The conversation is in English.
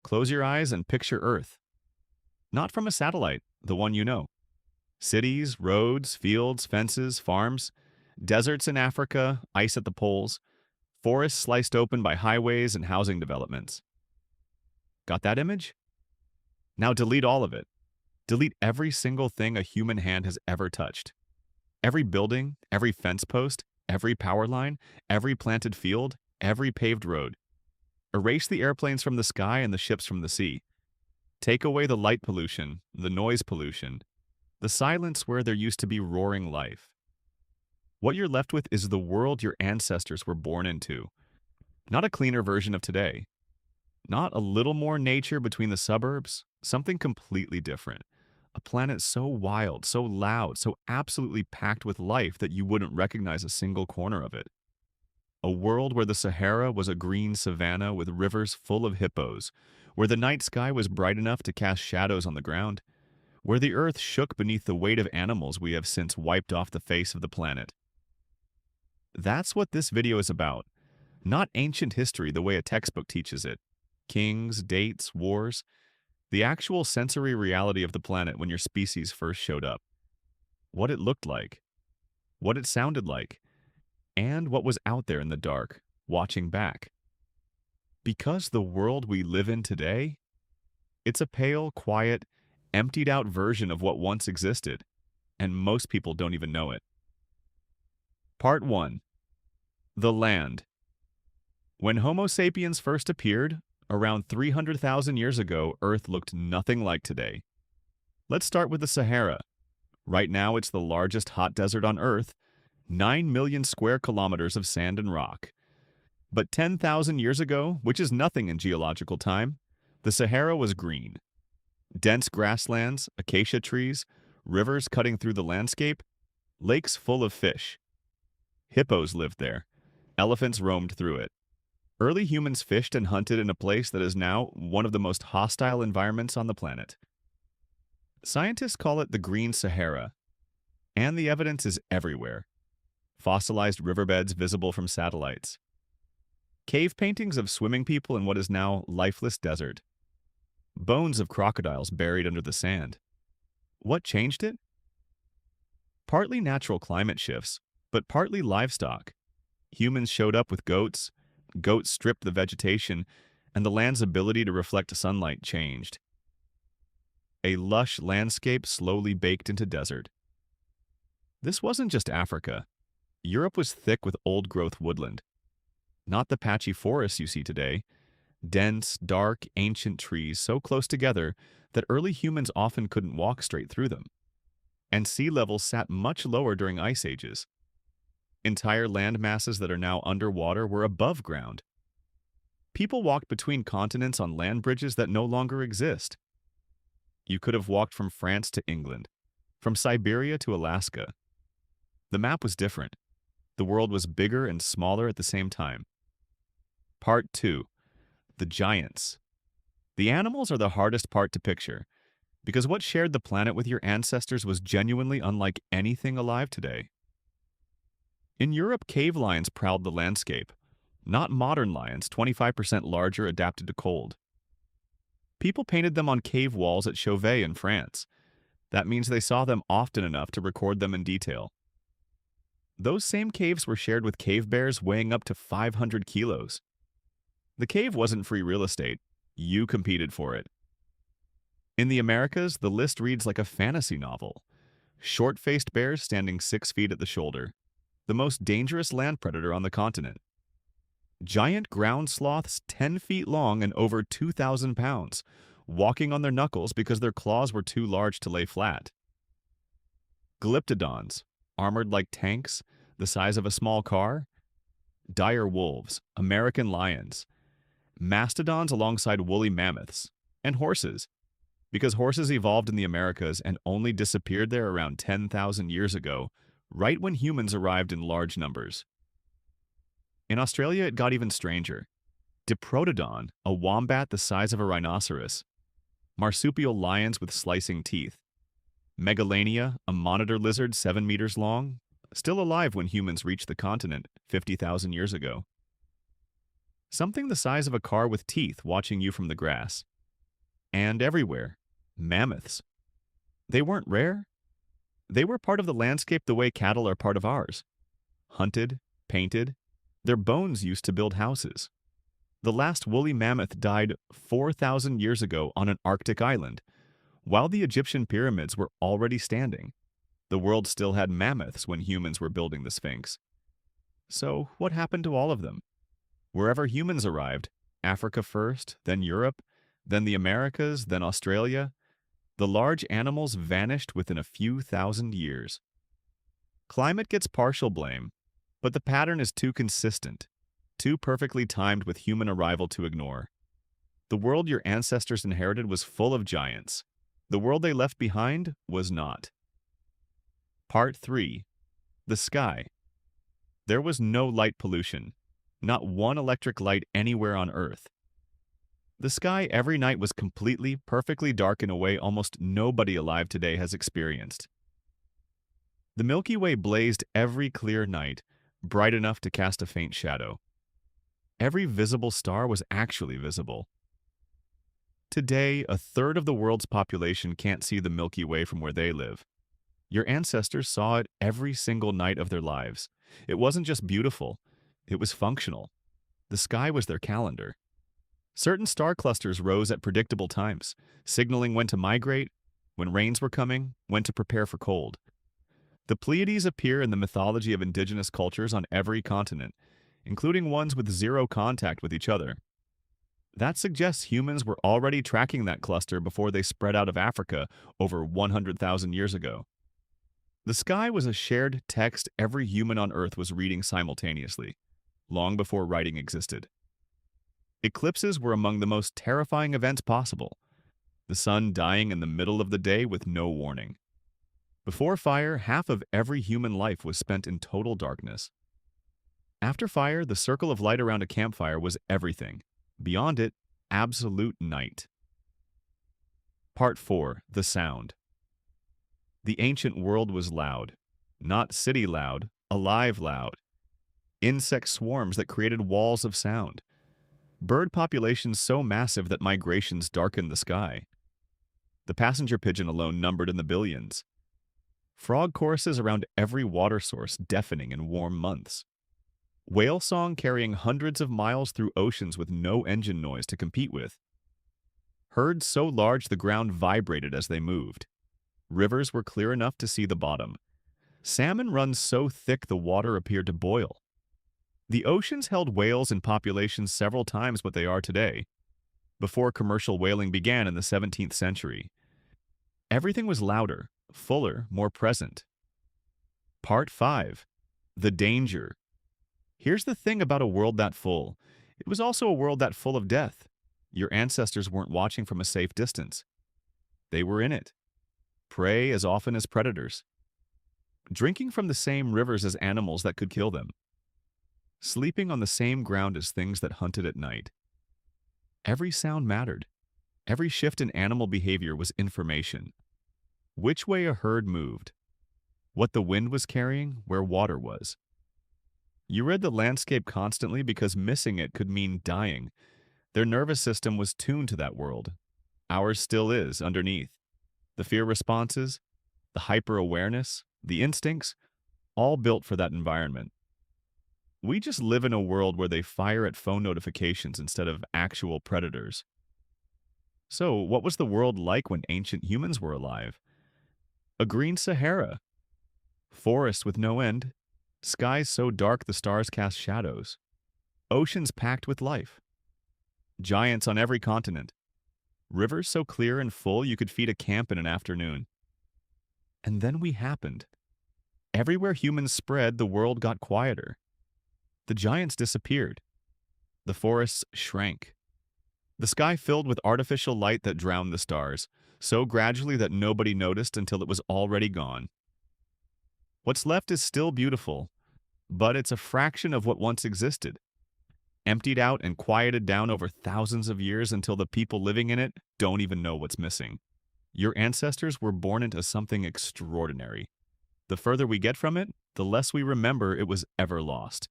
Close your eyes and picture Earth. Not from a satellite, the one you know. Cities, roads, fields, fences, farms, deserts in Africa, ice at the poles, forests sliced open by highways and housing developments. Got that image? Now delete all of it. Delete every single thing a human hand has ever touched. Every building, every fence post, every power line, every planted field, every paved road. Erase the airplanes from the sky and the ships from the sea. Take away the light pollution, the noise pollution, the silence where there used to be roaring life. What you're left with is the world your ancestors were born into. Not a cleaner version of today. Not a little more nature between the suburbs. Something completely different. A planet so wild, so loud, so absolutely packed with life that you wouldn't recognize a single corner of it. A world where the Sahara was a green savanna with rivers full of hippos, where the night sky was bright enough to cast shadows on the ground, where the earth shook beneath the weight of animals we have since wiped off the face of the planet. That's what this video is about. Not ancient history the way a textbook teaches it. Kings, dates, wars. The actual sensory reality of the planet when your species first showed up. What it looked like. What it sounded like. And what was out there in the dark, watching back. Because the world we live in today, it's a pale, quiet, emptied-out version of what once existed, and most people don't even know it. Part 1. The Land. When Homo sapiens first appeared, around 300,000 years ago, Earth looked nothing like today. Let's start with the Sahara. Right now, it's the largest hot desert on Earth, 9 million square kilometers of sand and rock. But 10,000 years ago, which is nothing in geological time, the Sahara was green. Dense grasslands, acacia trees, rivers cutting through the landscape, lakes full of fish. Hippos lived there. Elephants roamed through it. Early humans fished and hunted in a place that is now one of the most hostile environments on the planet. Scientists call it the Green Sahara, and the evidence is everywhere. Fossilized riverbeds visible from satellites. Cave paintings of swimming people in what is now lifeless desert. Bones of crocodiles buried under the sand. What changed it? Partly natural climate shifts, but partly livestock. Humans showed up with goats stripped the vegetation, and the land's ability to reflect sunlight changed. A lush landscape slowly baked into desert. This wasn't just Africa. Europe was thick with old-growth woodland. Not the patchy forests you see today. Dense, dark, ancient trees so close together that early humans often couldn't walk straight through them. And sea levels sat much lower during ice ages. Entire land masses that are now underwater were above ground. People walked between continents on land bridges that no longer exist. You could have walked from France to England, from Siberia to Alaska. The map was different. The world was bigger and smaller at the same time. Part 2. The giants. The animals are the hardest part to picture, because what shared the planet with your ancestors was genuinely unlike anything alive today. In Europe, cave lions prowled the landscape, not modern lions, 25% larger, adapted to cold. People painted them on cave walls at Chauvet in France. That means they saw them often enough to record them in detail. Those same caves were shared with cave bears weighing up to 500 kilos. The cave wasn't free real estate. You competed for it. In the Americas, the list reads like a fantasy novel. Short-faced bears standing 6 feet at the shoulder. The most dangerous land predator on the continent. Giant ground sloths 10 feet long and over 2,000 pounds, walking on their knuckles because their claws were too large to lay flat. Glyptodons, armored like tanks, the size of a small car. Dire wolves, American lions. Mastodons alongside woolly mammoths. And horses, because horses evolved in the Americas and only disappeared there around 10,000 years ago, right when humans arrived in large numbers. In Australia, it got even stranger. Diprotodon, a wombat the size of a rhinoceros. Marsupial lions with slicing teeth. Megalania, a monitor lizard 7 meters long, still alive when humans reached the continent 50,000 years ago. Something the size of a car with teeth watching you from the grass. And everywhere, mammoths. They weren't rare. They were part of the landscape the way cattle are part of ours. Hunted, painted, their bones used to build houses. The last woolly mammoth died 4,000 years ago on an Arctic island, while the Egyptian pyramids were already standing. The world still had mammoths when humans were building the Sphinx. So, what happened to all of them? Wherever humans arrived, Africa first, then Europe, then the Americas, then Australia, the large animals vanished within a few thousand years. Climate gets partial blame, but the pattern is too consistent, too perfectly timed with human arrival to ignore. The world your ancestors inherited was full of giants. The world they left behind was not. Part 3. The sky. There was no light pollution, not one electric light anywhere on Earth. The sky every night was completely, perfectly dark in a way almost nobody alive today has experienced. The Milky Way blazed every clear night, bright enough to cast a faint shadow. Every visible star was actually visible. Today, a third of the world's population can't see the Milky Way from where they live. Your ancestors saw it every single night of their lives. It wasn't just beautiful, it was functional. The sky was their calendar. Certain star clusters rose at predictable times, signaling when to migrate, when rains were coming, when to prepare for cold. The Pleiades appear in the mythology of indigenous cultures on every continent, including ones with zero contact with each other. That suggests humans were already tracking that cluster before they spread out of Africa over 100,000 years ago. The sky was a shared text every human on Earth was reading simultaneously, long before writing existed. Eclipses were among the most terrifying events possible, the sun dying in the middle of the day with no warning. Before fire, half of every human life was spent in total darkness. After fire, the circle of light around a campfire was everything. Beyond it, absolute night. Part 4. The sound. The ancient world was loud. Not city loud, alive loud. Insect swarms that created walls of sound. Bird populations so massive that migrations darkened the sky. The passenger pigeon alone numbered in the billions. Frog choruses around every water source deafening in warm months. Whale song carrying hundreds of miles through oceans with no engine noise to compete with. Herds so large the ground vibrated as they moved. Rivers were clear enough to see the bottom. Salmon runs so thick the water appeared to boil. The oceans held whales in populations several times what they are today, before commercial whaling began in the 17th century. Everything was louder, fuller, more present. Part 5. The danger. Here's the thing about a world that full. It was also a world that full of death. Your ancestors weren't watching from a safe distance. They were in it. Prey as often as predators. Drinking from the same rivers as animals that could kill them. Sleeping on the same ground as things that hunted at night. Every sound mattered. Every shift in animal behavior was information. Which way a herd moved. What the wind was carrying, where water was. You read the landscape constantly because missing it could mean dying. Their nervous system was tuned to that world. Ours still is, underneath. The fear responses, the hyper-awareness, the instincts, all built for that environment. We just live in a world where they fire at phone notifications instead of actual predators. So, what was the world like when ancient humans were alive? A green Sahara. Forests with no end. Skies so dark the stars cast shadows. Oceans packed with life. Giants on every continent. Rivers so clear and full you could feed a camp in an afternoon. And then we happened. Everywhere humans spread, the world got quieter. The giants disappeared. The forests shrank. The sky filled with artificial light that drowned the stars, so gradually that nobody noticed until it was already gone. What's left is still beautiful, but it's a fraction of what once existed. Emptied out and quieted down over thousands of years until the people living in it don't even know what's missing. Your ancestors were born into something extraordinary. The further we get from it, the less we remember it was ever lost.